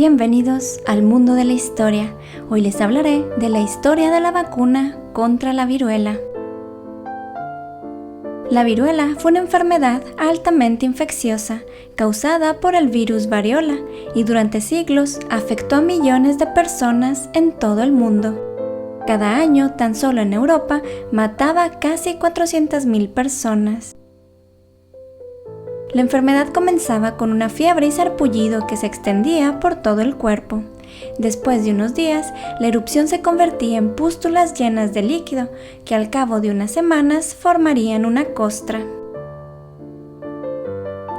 Bienvenidos al mundo de la historia. Hoy les hablaré de la historia de la vacuna contra la viruela. La viruela fue una enfermedad altamente infecciosa causada por el virus variola y durante siglos afectó a millones de personas en todo el mundo. Cada año, tan solo en Europa, mataba a casi 400,000 personas. La enfermedad comenzaba con una fiebre y sarpullido que se extendía por todo el cuerpo. Después de unos días, la erupción se convertía en pústulas llenas de líquido, que al cabo de unas semanas formarían una costra.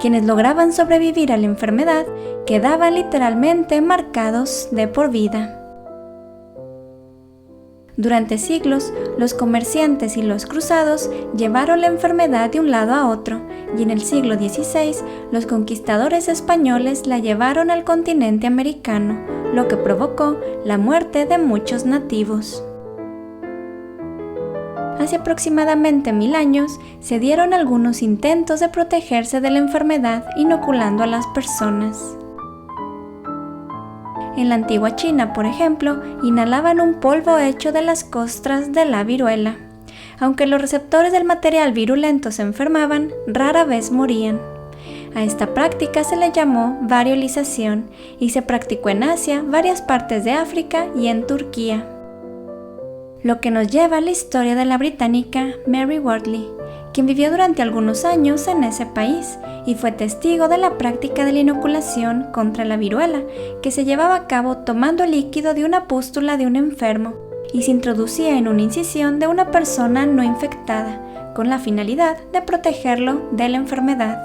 Quienes lograban sobrevivir a la enfermedad quedaban literalmente marcados de por vida. Durante siglos, los comerciantes y los cruzados llevaron la enfermedad de un lado a otro, y en el siglo XVI, los conquistadores españoles la llevaron al continente americano, lo que provocó la muerte de muchos nativos. Hace aproximadamente 1000 años, se dieron algunos intentos de protegerse de la enfermedad inoculando a las personas. En la antigua China, por ejemplo, inhalaban un polvo hecho de las costras de la viruela. Aunque los receptores del material virulento se enfermaban, rara vez morían. A esta práctica se le llamó variolización y se practicó en Asia, varias partes de África y en Turquía. Lo que nos lleva a la historia de la británica Mary Wortley, quien vivió durante algunos años en ese país y fue testigo de la práctica de la inoculación contra la viruela, que se llevaba a cabo tomando el líquido de una pústula de un enfermo y se introducía en una incisión de una persona no infectada, con la finalidad de protegerlo de la enfermedad.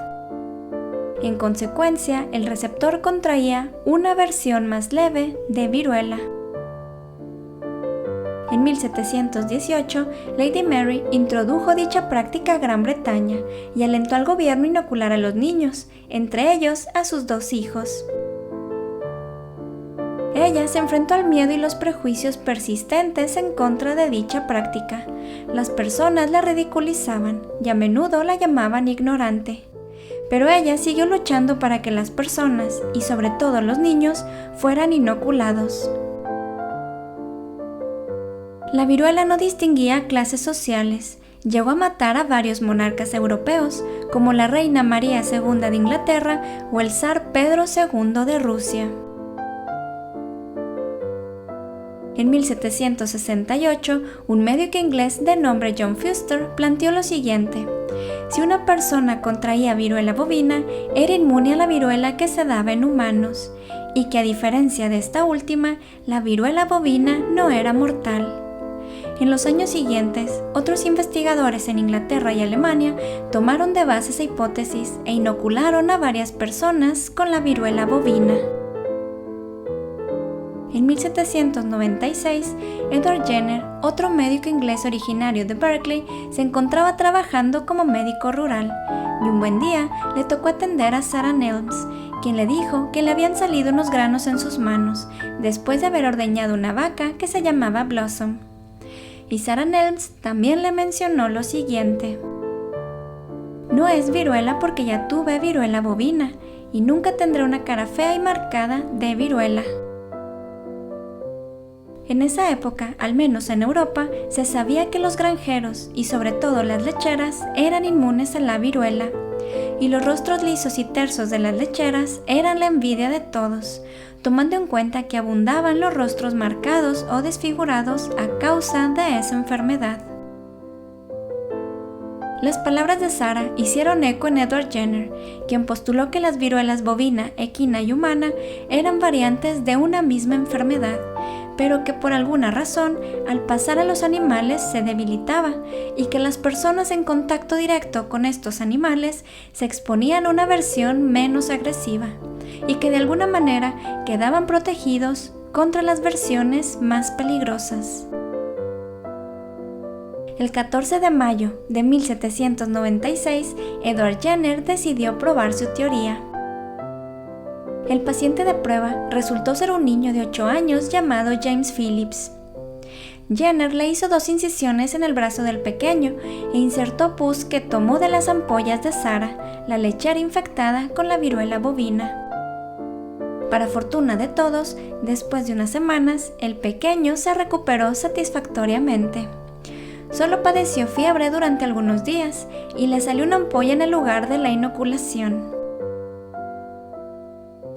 En consecuencia, el receptor contraía una versión más leve de viruela. En 1718, Lady Mary introdujo dicha práctica a Gran Bretaña y alentó al gobierno a inocular a los niños, entre ellos a sus 2 hijos. Ella se enfrentó al miedo y los prejuicios persistentes en contra de dicha práctica. Las personas la ridiculizaban y a menudo la llamaban ignorante. Pero ella siguió luchando para que las personas, y sobre todo los niños, fueran inoculados. La viruela no distinguía clases sociales. Llegó a matar a varios monarcas europeos, como la reina María II de Inglaterra o el zar Pedro II de Rusia. En 1768, un médico inglés de nombre John Fuster planteó lo siguiente: si una persona contraía viruela bovina, era inmune a la viruela que se daba en humanos, y que a diferencia de esta última, la viruela bovina no era mortal. En los años siguientes, otros investigadores en Inglaterra y Alemania tomaron de base esa hipótesis e inocularon a varias personas con la viruela bovina. En 1796, Edward Jenner, otro médico inglés originario de Berkeley, se encontraba trabajando como médico rural, y un buen día le tocó atender a Sarah Nelms, quien le dijo que le habían salido unos granos en sus manos, después de haber ordeñado una vaca que se llamaba Blossom. Y Sarah Nelms también le mencionó lo siguiente: no es viruela porque ya tuve viruela bovina y nunca tendré una cara fea y marcada de viruela. En esa época, al menos en Europa, se sabía que los granjeros y sobre todo las lecheras eran inmunes a la viruela, y los rostros lisos y tersos de las lecheras eran la envidia de todos, tomando en cuenta que abundaban los rostros marcados o desfigurados a causa de esa enfermedad. Las palabras de Sarah hicieron eco en Edward Jenner, quien postuló que las viruelas bovina, equina y humana eran variantes de una misma enfermedad, pero que por alguna razón, al pasar a los animales se debilitaba y que las personas en contacto directo con estos animales se exponían a una versión menos agresiva y que de alguna manera quedaban protegidos contra las versiones más peligrosas. El 14 de mayo de 1796, Edward Jenner decidió probar su teoría. El paciente de prueba resultó ser un niño de 8 años llamado James Phillips. Jenner le hizo 2 incisiones en el brazo del pequeño e insertó pus que tomó de las ampollas de Sarah, la lechera infectada con la viruela bovina. Para fortuna de todos, después de unas semanas, el pequeño se recuperó satisfactoriamente. Solo padeció fiebre durante algunos días y le salió una ampolla en el lugar de la inoculación.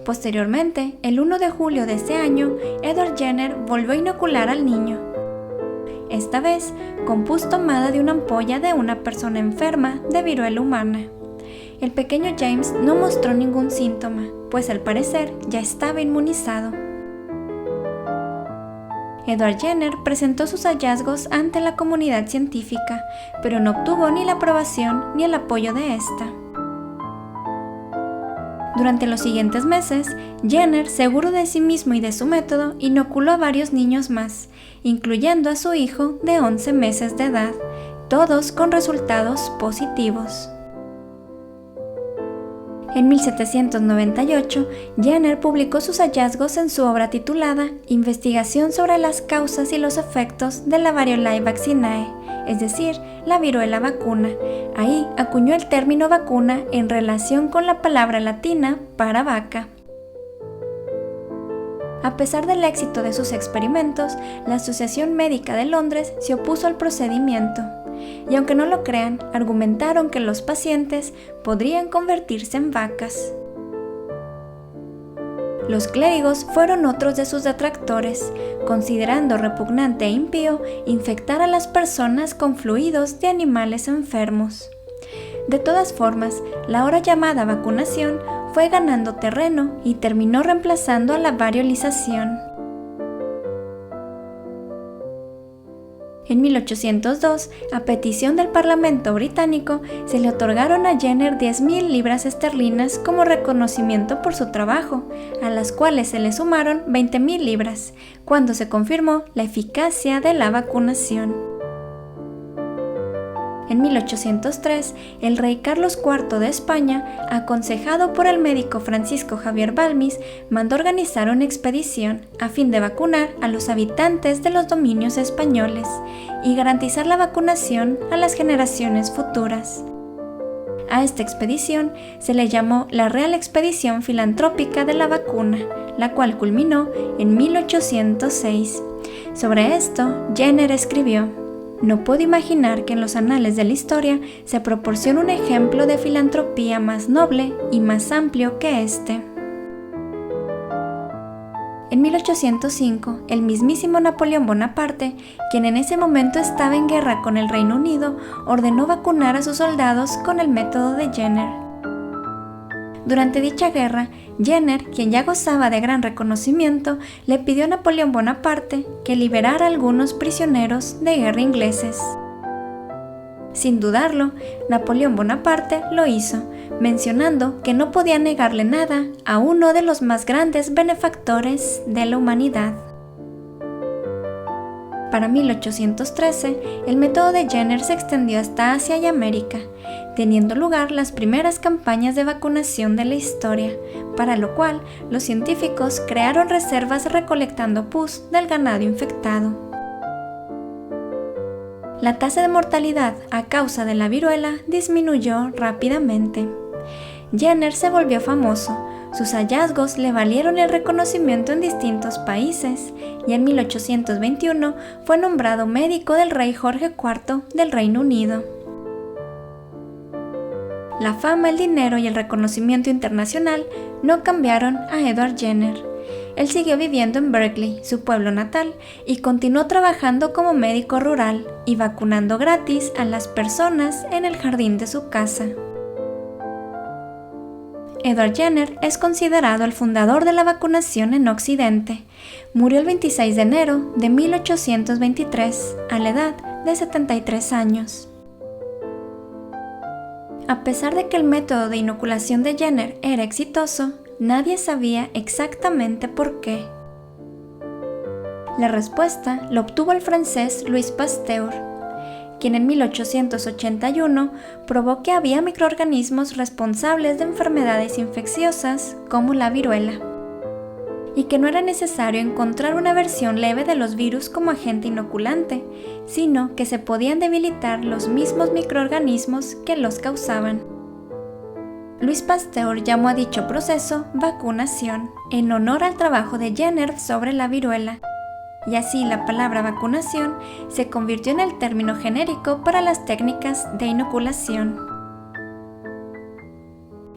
Posteriormente, el 1 de julio de ese año, Edward Jenner volvió a inocular al niño. Esta vez, con pus tomada de una ampolla de una persona enferma de viruela humana. El pequeño James no mostró ningún síntoma, pues al parecer ya estaba inmunizado. Edward Jenner presentó sus hallazgos ante la comunidad científica, pero no obtuvo ni la aprobación ni el apoyo de esta. Durante los siguientes meses, Jenner, seguro de sí mismo y de su método, inoculó a varios niños más, incluyendo a su hijo de 11 meses de edad, todos con resultados positivos. En 1798, Jenner publicó sus hallazgos en su obra titulada Investigación sobre las causas y los efectos de la Variolae vaccinae, es decir, la viruela vacuna. Ahí acuñó el término vacuna en relación con la palabra latina para vaca. A pesar del éxito de sus experimentos, la Asociación Médica de Londres se opuso al procedimiento. Y aunque no lo crean, argumentaron que los pacientes podrían convertirse en vacas. Los clérigos fueron otros de sus detractores, considerando repugnante e impío infectar a las personas con fluidos de animales enfermos. De todas formas, la ahora llamada vacunación fue ganando terreno y terminó reemplazando a la variolización. En 1802, a petición del Parlamento británico, se le otorgaron a Jenner 10,000 libras esterlinas como reconocimiento por su trabajo, a las cuales se le sumaron 20,000 libras, cuando se confirmó la eficacia de la vacunación. En 1803, el rey Carlos IV de España, aconsejado por el médico Francisco Javier Balmis, mandó organizar una expedición a fin de vacunar a los habitantes de los dominios españoles y garantizar la vacunación a las generaciones futuras. A esta expedición se le llamó la Real Expedición Filantrópica de la Vacuna, la cual culminó en 1806. Sobre esto, Jenner escribió: "No puedo imaginar que en los anales de la historia se proporcione un ejemplo de filantropía más noble y más amplio que este". En 1805, el mismísimo Napoleón Bonaparte, quien en ese momento estaba en guerra con el Reino Unido, ordenó vacunar a sus soldados con el método de Jenner. Durante dicha guerra, Jenner, quien ya gozaba de gran reconocimiento, le pidió a Napoleón Bonaparte que liberara a algunos prisioneros de guerra ingleses. Sin dudarlo, Napoleón Bonaparte lo hizo, mencionando que no podía negarle nada a uno de los más grandes benefactores de la humanidad. Para 1813, el método de Jenner se extendió hasta Asia y América, teniendo lugar las primeras campañas de vacunación de la historia, para lo cual los científicos crearon reservas recolectando pus del ganado infectado. La tasa de mortalidad a causa de la viruela disminuyó rápidamente. Jenner se volvió famoso. Sus hallazgos le valieron el reconocimiento en distintos países y en 1821 fue nombrado médico del rey Jorge IV del Reino Unido. La fama, el dinero y el reconocimiento internacional no cambiaron a Edward Jenner. Él siguió viviendo en Berkeley, su pueblo natal, y continuó trabajando como médico rural y vacunando gratis a las personas en el jardín de su casa. Edward Jenner es considerado el fundador de la vacunación en Occidente. Murió el 26 de enero de 1823, a la edad de 73 años. A pesar de que el método de inoculación de Jenner era exitoso, nadie sabía exactamente por qué. La respuesta la obtuvo el francés Louis Pasteur, quien en 1881 probó que había microorganismos responsables de enfermedades infecciosas como la viruela, y que no era necesario encontrar una versión leve de los virus como agente inoculante, sino que se podían debilitar los mismos microorganismos que los causaban. Louis Pasteur llamó a dicho proceso vacunación, en honor al trabajo de Jenner sobre la viruela, y así la palabra vacunación se convirtió en el término genérico para las técnicas de inoculación.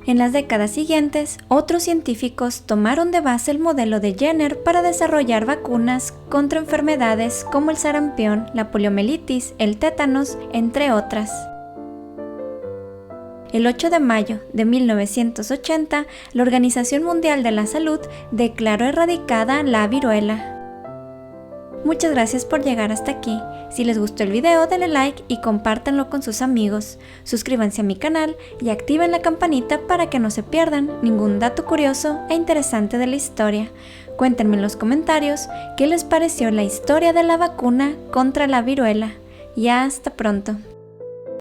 En las décadas siguientes, otros científicos tomaron de base el modelo de Jenner para desarrollar vacunas contra enfermedades como el sarampión, la poliomielitis, el tétanos, entre otras. El 8 de mayo de 1980, la Organización Mundial de la Salud declaró erradicada la viruela. Muchas gracias por llegar hasta aquí. Si les gustó el video, denle like y compártanlo con sus amigos. Suscríbanse a mi canal y activen la campanita para que no se pierdan ningún dato curioso e interesante de la historia. Cuéntenme en los comentarios qué les pareció la historia de la vacuna contra la viruela. Y hasta pronto.